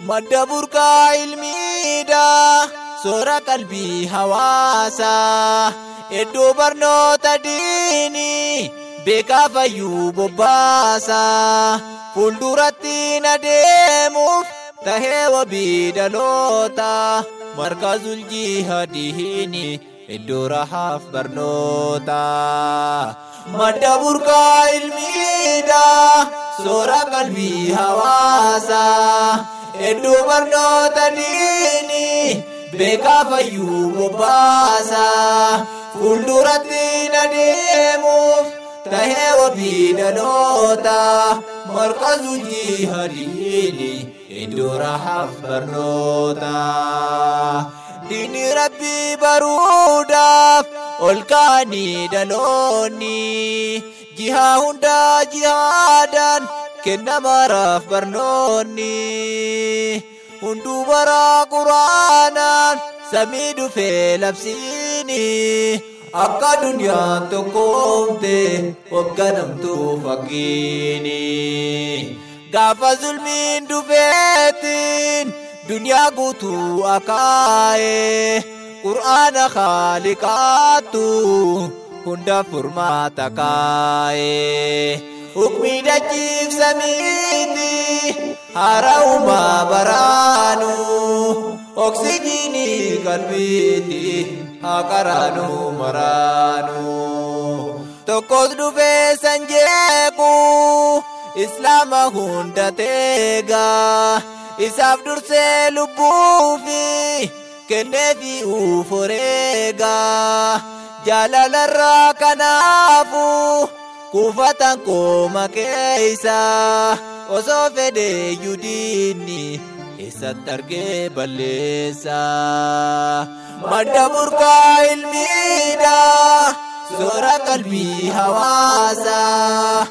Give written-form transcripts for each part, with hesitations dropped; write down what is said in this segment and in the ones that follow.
madda burqaa ilmiidha soora qalbii hawaasaa iddoo barnoota diinii beekaa fayyuu bobbaasaa fuulduratti adeemuuf tahee wabii dhaloota markazul jihaadiin iddoo rahaaf barnoota madda burqaa ilmiidha soora qalbii hawaasaa iddoo barnoota diinii beekaa fayyuu bobbaasaa fuulduratti adeemuuf tahee wabii dhaloota markazul jihaadiin iddoo rahaaf barnoota diini rabbii baruudhaaf ol kaanii dhaloonni jihaa hundaa jihaadan kennamaraaf barnoonni hunduu baraa quraanaan samii dhufee labsiini akka duniyaan tokkoomte hogganamtuu fakkiini gaafa zulmiin dhufeetiin duniyaa guutuu akaa'e qur'aana khaliqaatu hunda furmaata kaa'e hukmii dachiif samiiti haara'umaa baraanu oksijiinii qalbiiti haa qaraanu maraanu tokkos dhufee san jeequ islaama hunda teegaa isaaf dursee lubbuufi kenneefi uforeegaa jaalalarraa kanaafu kufatan kooma keeysa osoo fedhee yudiinni eessatti argee balleessa madda burqaa ilmiidha soora qalbii hawaasaa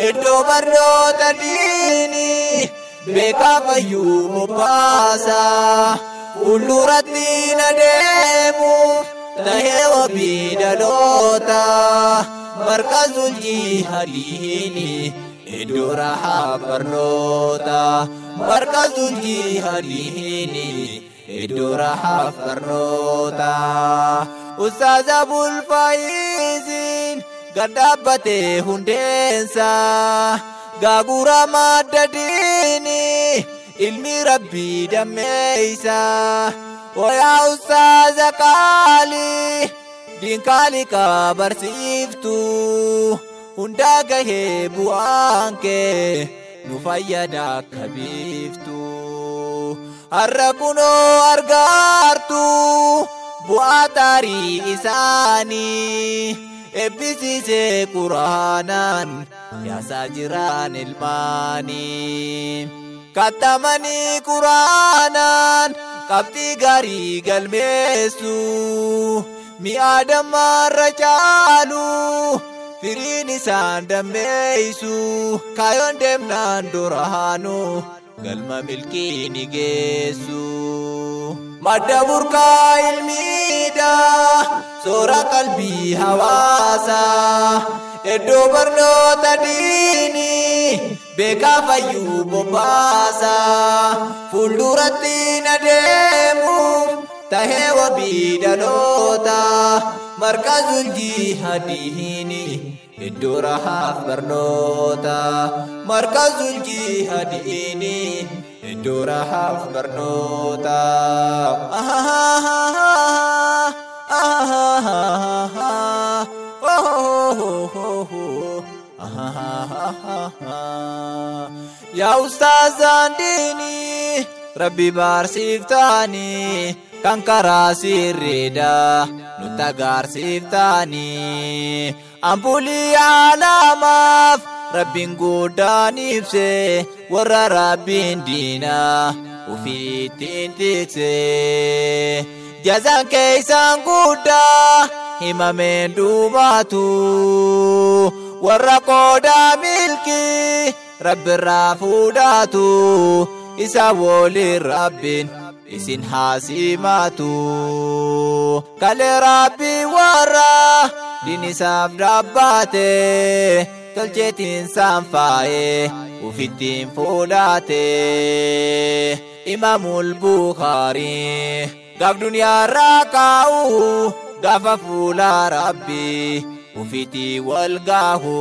iddoo barnoota diinii beekaa fayyuu bobbaasaa fuulduratti adeemuuf tahee wabii dhaloota markazul jihaadiin iddoo rahaaf barnoota markazul jihaadiin iddoo rahaaf barnoota ustaaz Abul Faayiziin gaddaabbatee hundeensa gaagura madda diinii ilmi rabbii dammeeysa wayaa ustaaza qaalii diinkaali ka barsiiftu hundaa gahee bu'aan kee nu fayyada akka biiftu har'a kunoo argaartu bu'aa taarii isaanii ebbisiisee quraanaan yaasaa jiraan ilmaanii kattamanii quraanaan qabxii gaarii galmeessu mi'a dammarra caalu firiin isaan dammeeysu kaayoon deemnaan duraanu galma milkii ni geessu madda burqaa ilmiidha soora qalbii hawaasaa iddoo barnoota diinii beekaa fayyuu bobbaasaa fuulduratti adeemuuf tahee wabii dhaloota markazul jihaadiin iddoo rahaaf barnoota markazul jihaadiin iddoo rahaaf barnoota yaa ustaazaan diinii rabbi barsiiftaanii kan karaa sirriidha nutti agarsiiftaanii ampulii alaamaaf rabbiin guddaan ibse warra rabbiin diinaa ufiittiin tikse jazaan keeysan guddaa himameen duubatu warra qoodaa milkii rabbirraa fuudhatu isa woliin rabbiin isin haasimatu kale rabbi warra dinisaaf dhaabbate tolcheetiin saanfaa'e ufittiin fuudhate Imaamul Bukhaarii gaaf duniyaarraa kaa'u gaafa fuula Rabbii ufiitii wal gaahu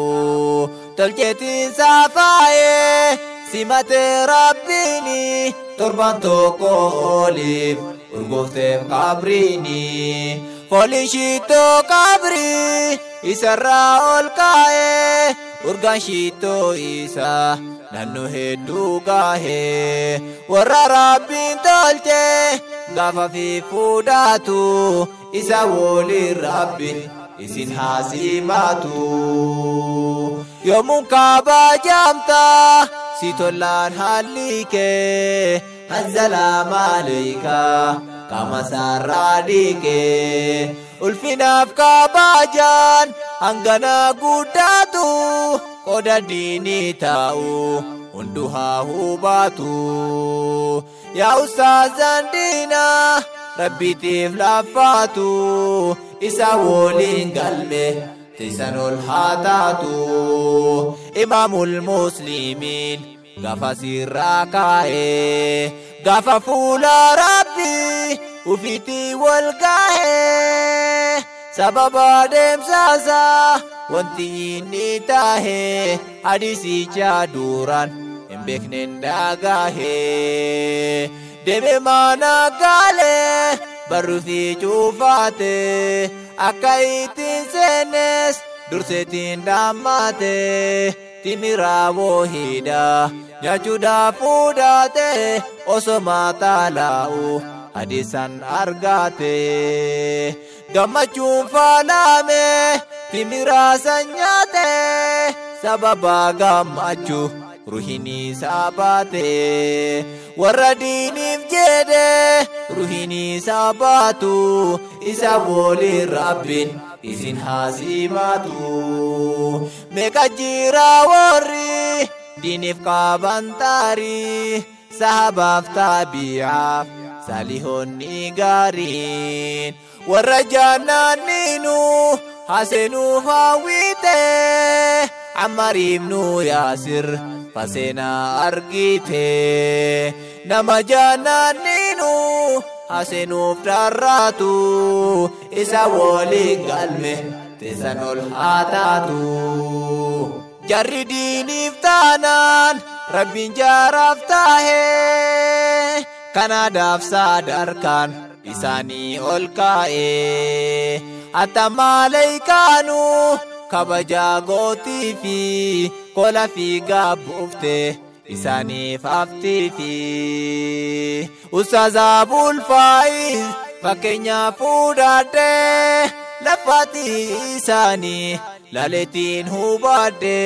tolcheetiin saafaa'ee simatee Rabbiini torban tokko oliif urgoofteef qabriini fooliin shiittoo qabrii isarraa ol kaa'ee urgaan shiittoo isaa naannoo hedduu gaahee warra Rabbiin tolchee gaafa fi fuudhaatu isa waliin Rabbi isin haasimaatu yoomuun kabajamta si tollaan haalli kee assalaam alayka qaama sarraa dhiqee ulfinaaf kabajaan hangana guddaatu qoda diinii taa'u hundu haa hubatu yaa ustaazan diinaa Rabbiitiif laaffaatu isa waliin galme tiisan ol haa taatu imaamul muslimiin gaafa sirraa kaa'ee gaafa fuula Rabbii ufiitii wal gaahee sababa deemsaasaa wanti inni taahee hadiisicha duraan hin beekneen dhagaahee deeme mana galee barruufi cufaate akka ittiin seenes durseetiin dhammate timiraa woohidha nyaachuudhaaf fuudhate osoo maataalaa'u hadiisan argate gammachuun faalame timiraa san nyaate sababa gammachuu ruhini sabate warra diiniif jedhe ruhini sabatu isa waliin Rabbiin isin haasimaatu meeqa jira warri diiniif qaban taarii sahabaaf taabi'aaf saalihoonni gaariin warra jaannaniinu haseenuuf hawwite Ammar ibnu Yaasir faseena argite nama jaannaniinu haseenuuf dharraatu isa waliin galme teessan ol haa taatu jarri diiniif taanaan Rabbiin jaaraaf taahee kanaadhaaf sadarkaan isaanii ol kaa'ee hatta maaleykaanu kabajaa gootii fi kola fi gaabbuufte isaaniif haftii fi Ustaaz Abul Faayiz fakkeenya fuudhadhe laffaatti isaanii laleetiin hubadhe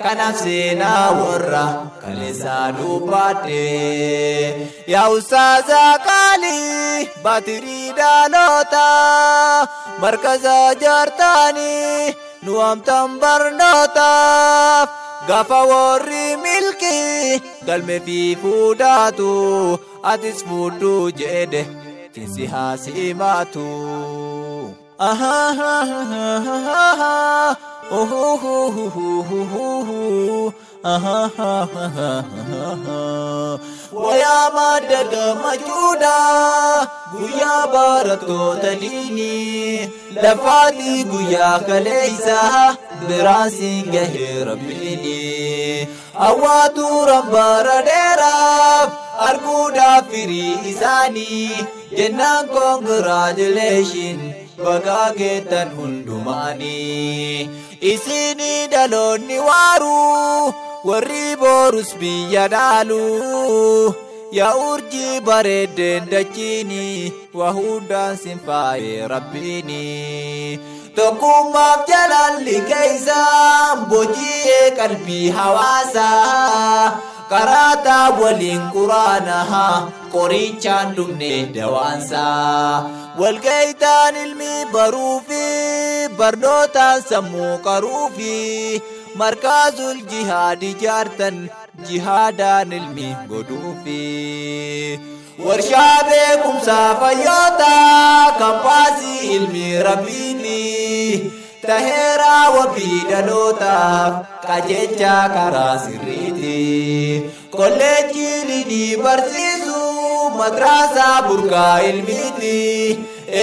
kanaaf seenaa warra kaleessaa dubbadhe yaa Ustaaza Qaalii baatirii dhaloota markaza jaartanii nu amtan barnootaaf gaafa warri milkii galme fi fuudhaatu atis fuudhu jedhe tinsi haasimaatu wayaa madda gammachuudha guyyaa barattoota diinii laffaatti guyyaa kaleessaa biraasiin gahee Rabbiini hawwaatu rabbara dheeraaf arguudhaaf firii isaanii jennaan congratulation bagaa geettan hundumaanii isinii dhaloonni waaruu warri borus biyya dhaalu yaa urjii bareeddeen dachiini waa hundaan sin faayee Rabbiini tokkummaaf jaalalli keeysaan boji'ee qalbii hawaasaa karaataa waliin quraana qorichaan dhumne dawaansaa walgayitaan ilmi baruufi barnootaan sammuu qaruufi markaazul jihaadi jaartan jihaadaan ilmi godhuufi warshaa beekumsaa fayyoota kampaasii ilmi Rabbiini taheeraa wabii dhalootaaf qajeelchaa karaa sirriiti kolleejjiin ni barsiisu madrasaa burqaa ilmiiti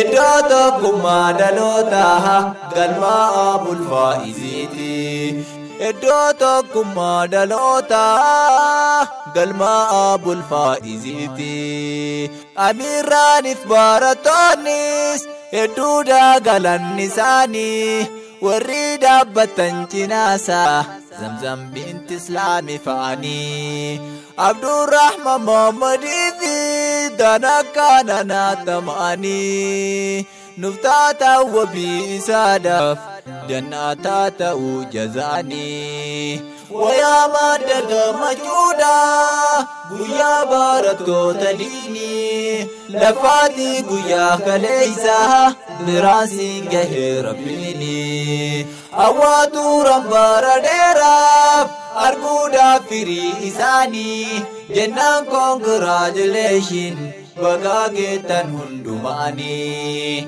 iddoo tokkummaa dhalootaa galmaa Abul Faa'iziiti iddoo tokkummaa dhalootaa galmaa Abul Faa'iziiti amiirraaniif barattoonnis hedduudha galanni isaanii warri dhaabbatan cinaasaa Zamzam binti Islaami fa'anii Abdurrahman Muhammadii fi danakkaana naatama'anii nuftaata wabii isaadhaaf jannaataa ta'uu jazaanii wayaa madda gammachuudha guyyaa barattoota diinii lafaatii guyyaa kaleeysaa miraasii gahee rabbiini awwaatu rambaara dheeraaf arguudhaaf firii isaanii jennaan congratulation bagaa geettan hundumaanii